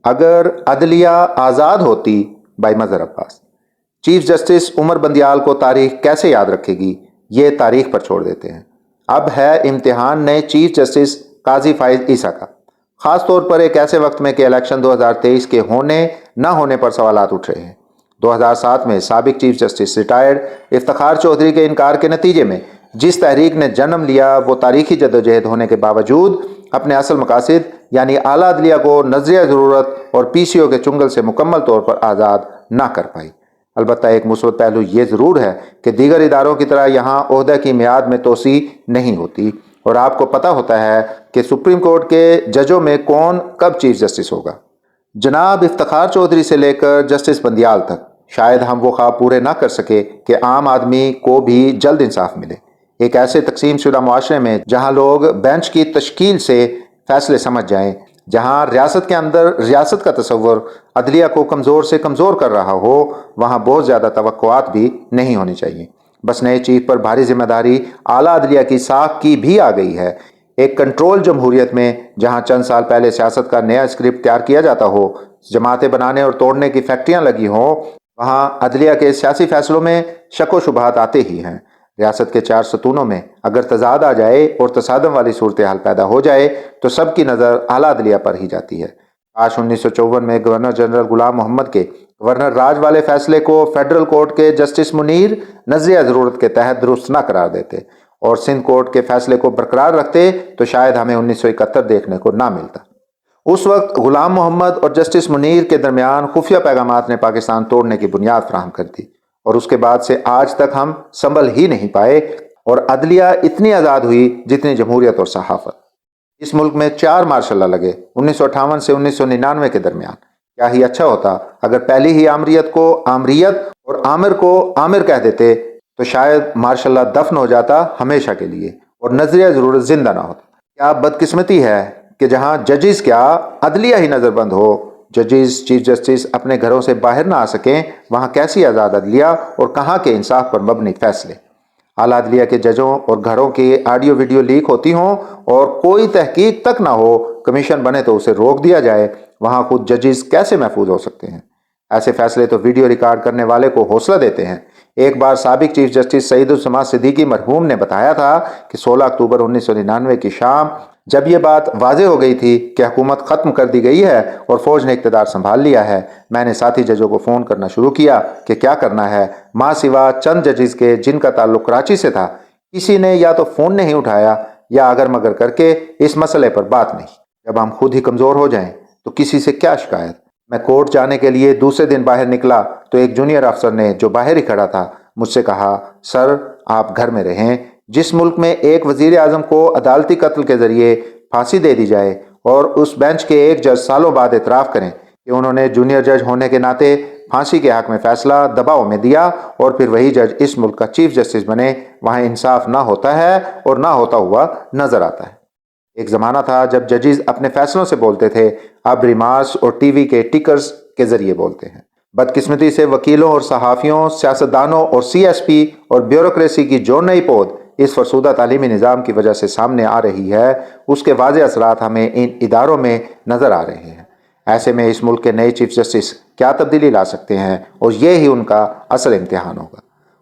اگر عدلیہ آزاد ہوتی by Mazhar Abbas. Chief justice Umar Bandial کو تاریخ کیسے یاد رکھے گی، یہ تاریخ پر چھوڑ دیتے ہیں۔ اب ہے امتحان نئے چیف جسٹس قاضی فائز عیسیٰ کا، خاص طور پر ایک ایسے وقت میں کہ الیکشن 2023 کے ہونے نہ ہونے پر سوالات اٹھ رہے ہیں۔ 2007 میں سابق chief justice retired Iftikhar Chaudhry کے انکار کے نتیجے میں جس تحریک نے جنم لیا، وہ تاریخی جدوجہد ہونے کے باوجود اپنے اصل مقاصد یعنی اعلیٰ عدلیہ کو نظریہ ضرورت اور پی سی او کے چنگل سے مکمل طور پر آزاد نہ کر پائی۔ البتہ ایک مثبت پہلو یہ ضرور ہے کہ دیگر اداروں کی طرح یہاں عہدہ کی میعاد میں توسیع نہیں ہوتی، اور آپ کو پتہ ہوتا ہے کہ سپریم کورٹ کے ججوں میں کون کب چیف جسٹس ہوگا۔ جناب افتخار چودھری سے لے کر جسٹس بندیال تک شاید ہم وہ خواب پورے نہ کر سکے کہ عام آدمی کو بھی جلد انصاف ملے، ایک ایسے تقسیم شدہ معاشرے میں جہاں لوگ بینچ کی تشکیل سے فیصلے سمجھ جائیں، جہاں ریاست کے اندر ریاست کا تصور عدلیہ کو کمزور سے کمزور کر رہا ہو، وہاں بہت زیادہ توقعات بھی نہیں ہونی چاہیے۔ بس نئے چیف پر بھاری ذمہ داری اعلیٰ عدلیہ کی ساکھ کی بھی آ گئی ہے۔ ایک کنٹرول جمہوریت میں جہاں چند سال پہلے سیاست کا نیا اسکرپٹ تیار کیا جاتا ہو، جماعتیں بنانے اور توڑنے کی فیکٹریاں لگی ہوں، وہاں عدلیہ کے سیاسی فیصلوں میں شک و شبہات آتے ہی ہیں۔ ریاست کے 4 ستونوں میں اگر تضاد آ جائے اور تصادم والی صورتحال پیدا ہو جائے تو سب کی نظر اعلیٰ عدلیہ پر ہی جاتی ہے۔ کاش 1954 میں گورنر جنرل غلام محمد کے گورنر راج والے فیصلے کو فیڈرل کورٹ کے جسٹس منیر نظریہ ضرورت کے تحت درست نہ قرار دیتے اور سندھ کورٹ کے فیصلے کو برقرار رکھتے تو شاید ہمیں 1971 دیکھنے کو نہ ملتا۔ اس وقت غلام محمد اور جسٹس منیر کے درمیان خفیہ پیغامات نے پاکستان توڑنے کی بنیاد فراہم کر دی، اور اس کے بعد سے آج تک ہم سنبھل ہی نہیں پائے، اور عدلیہ اتنی آزاد ہوئی جتنی جمہوریت اور صحافت۔ اس ملک میں 4 مارشل لا لگے 1958 سے 1999 کے درمیان۔ کیا ہی اچھا ہوتا اگر پہلی ہی آمریت کو آمریت اور عامر کو عامر کہہ دیتے، تو شاید مارشل لا دفن ہو جاتا ہمیشہ کے لیے اور نظریہ ضرورت زندہ نہ ہوتا۔ کیا بدقسمتی ہے کہ جہاں ججز کیا عدلیہ ہی نظر بند ہو، ججز چیف جسٹس اپنے گھروں سے باہر نہ آ سکیں، وہاں کیسی آزاد عدلیہ اور کہاں کے انصاف پر مبنی فیصلے۔ اعلیٰ عدلیہ کے ججوں اور گھروں کی آڈیو ویڈیو لیک ہوتی ہوں اور کوئی تحقیق تک نہ ہو، کمیشن بنے تو اسے روک دیا جائے، وہاں خود ججز کیسے محفوظ ہو سکتے ہیں؟ ایسے فیصلے تو ویڈیو ریکارڈ کرنے والے کو حوصلہ دیتے ہیں۔ ایک بار سابق چیف جسٹس سعید السماء صدیقی مرحوم نے بتایا تھا کہ 16 اکتوبر 1999 کی شام جب یہ بات واضح ہو گئی تھی کہ حکومت ختم کر دی گئی ہے اور فوج نے اقتدار سنبھال لیا ہے، میں نے ساتھی ججوں کو فون کرنا شروع کیا کہ کیا کرنا ہے، ماں سوا چند ججز کے جن کا تعلق کراچی سے تھا، کسی نے یا تو فون نہیں اٹھایا یا اگر مگر کر کے اس مسئلے پر بات نہیں۔ جب ہم خود ہی کمزور ہو جائیں تو کسی سے کیا شکایت؟ میں کورٹ جانے کے لیے دوسرے دن باہر نکلا تو ایک جونیئر افسر نے جو باہر ہی کھڑا تھا مجھ سے کہا، سر آپ گھر میں رہیں۔ جس ملک میں ایک وزیر اعظم کو عدالتی قتل کے ذریعے پھانسی دے دی جائے اور اس بینچ کے ایک جج سالوں بعد اعتراف کریں کہ انہوں نے جونیئر جج ہونے کے ناطے پھانسی کے حق میں فیصلہ دباؤ میں دیا اور پھر وہی جج اس ملک کا چیف جسٹس بنے، وہاں انصاف نہ ہوتا ہے اور نہ ہوتا ہوا نظر آتا ہے۔ ایک زمانہ تھا جب ججز اپنے فیصلوں سے بولتے تھے، اب ریمارکس اور ٹی وی کے ٹکرز کے ذریعے بولتے ہیں۔ بدقسمتی سے وکیلوں اور صحافیوں، سیاستدانوں اور سی ایس پی اور بیوروکریسی کی جو نئی پود اس فرسودہ تعلیمی نظام کی وجہ سے سامنے آ رہی ہے، اس کے واضح اثرات ہمیں ان اداروں میں نظر آ رہے ہیں۔ ایسے میں اس ملک کے نئے چیف جسٹس کیا تبدیلی لا سکتے ہیں، اور یہ ہی ان کا اصل امتحان ہوگا۔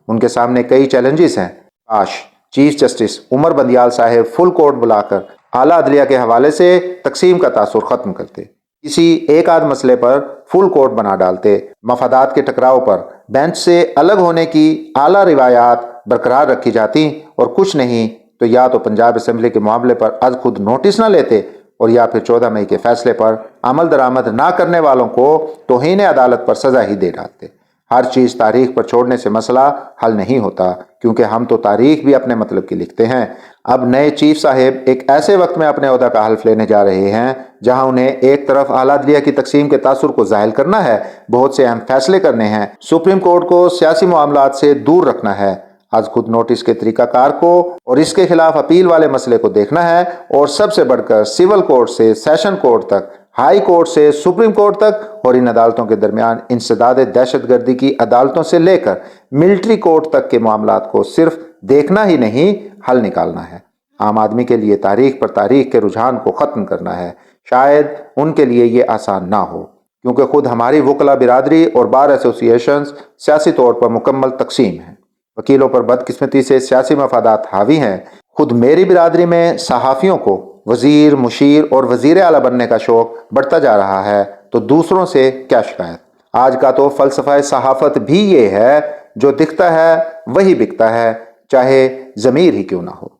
ان کے سامنے کئی چیلنجز ہیں۔ کاش چیف جسٹس عمر بندیال صاحب فل کورٹ بلا کر اعلیٰ عدلیہ کے حوالے سے تقسیم کا تاثر ختم کرتے، کسی ایک آدھ مسئلے پر فل کورٹ بنا ڈالتے، مفادات کے ٹکراؤ پر بینچ سے الگ ہونے کی اعلیٰ روایات برقرار رکھی جاتی، اور کچھ نہیں تو یا تو پنجاب اسمبلی کے معاملے پر از خود نوٹس نہ لیتے اور یا پھر 14 مئی کے فیصلے پر عمل درآمد نہ کرنے والوں کو توہین عدالت پر سزا ہی دے ڈالتے۔ ہر چیز تاریخ پر چھوڑنے سے مسئلہ حل نہیں ہوتا، کیونکہ ہم تو تاریخ بھی اپنے مطلب کی لکھتے ہیں۔ اب نئے چیف صاحب ایک ایسے وقت میں اپنے عہدہ کا حلف لینے جا رہے ہیں جہاں انہیں ایک طرف اعلیٰ عدلیہ کی تقسیم کے تاثر کو ظاہر کرنا ہے، بہت سے اہم فیصلے کرنے ہیں، سپریم کورٹ کو سیاسی معاملات سے دور رکھنا ہے، از خود نوٹس کے طریقہ کار کو اور اس کے خلاف اپیل والے مسئلے کو دیکھنا ہے، اور سب سے بڑھ کر سول کورٹ سے سیشن کورٹ تک، ہائی کورٹ سے سپریم کورٹ تک، اور ان عدالتوں کے درمیان انسداد دہشت گردی کی عدالتوں سے لے کر ملٹری کورٹ تک کے معاملات کو صرف دیکھنا ہی نہیں، حل نکالنا ہے۔ عام آدمی کے لیے تاریخ پر تاریخ کے رجحان کو ختم کرنا ہے۔ شاید ان کے لیے یہ آسان نہ ہو، کیونکہ خود ہماری وکلا برادری اور بار ایسوسییشنز سیاسی طور پر مکمل تقسیم ہیں۔ وکیلوں پر بدقسمتی سے سیاسی مفادات حاوی ہیں۔ خود میری برادری میں صحافیوں کو وزیر، مشیر اور وزیر اعلیٰ بننے کا شوق بڑھتا جا رہا ہے، تو دوسروں سے کیا شکایت؟ آج کا تو فلسفہ صحافت بھی یہ ہے، جو دکھتا ہے وہی بکتا ہے، چاہے ضمیر ہی کیوں نہ ہو۔